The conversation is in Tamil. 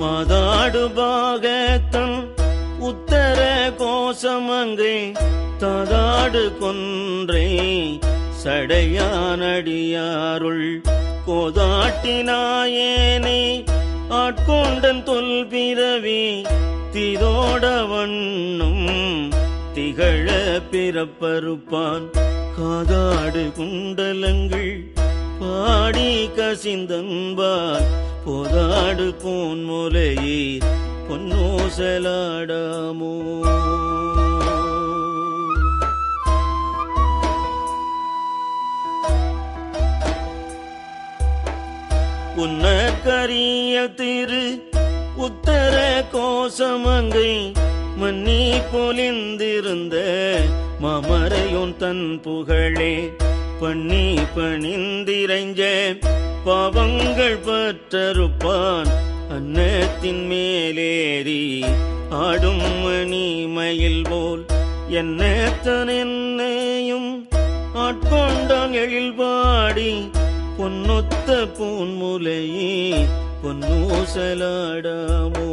மாதாடு பாகத்தன் உத்தர கோசமங்கை தாதாடு கொன்றை சடையானடியாருள் கோதாட்டினாயேனை ஆட்கொண்டன் தொல்பிறவி திதோட வண்ணம் திகழ பிறப்பருப்பான் காதாடு குண்டலங்கள் பாடி கசிந்தன்பால் போதாடு போன்முலையே பொன்னோசலாடாமோ. உன்னற்கரிய திரு உத்தர கோசமங்கை மன்னி பொலிந்திருந்த மாமரையோன் தன் புகழே பண்ணி பணிந்திரைஞ்ச பாவங்கள் பற்றறுப்பான் அன்னத்தின் மேலேறி ஆடும் மணிமயில் போல் என்னத்தன் என்னையும் ஆட்கொண்டான் எழில்பாடி பொன்னொத்த பூன்முலையே பொன்னூசலாடாமோ.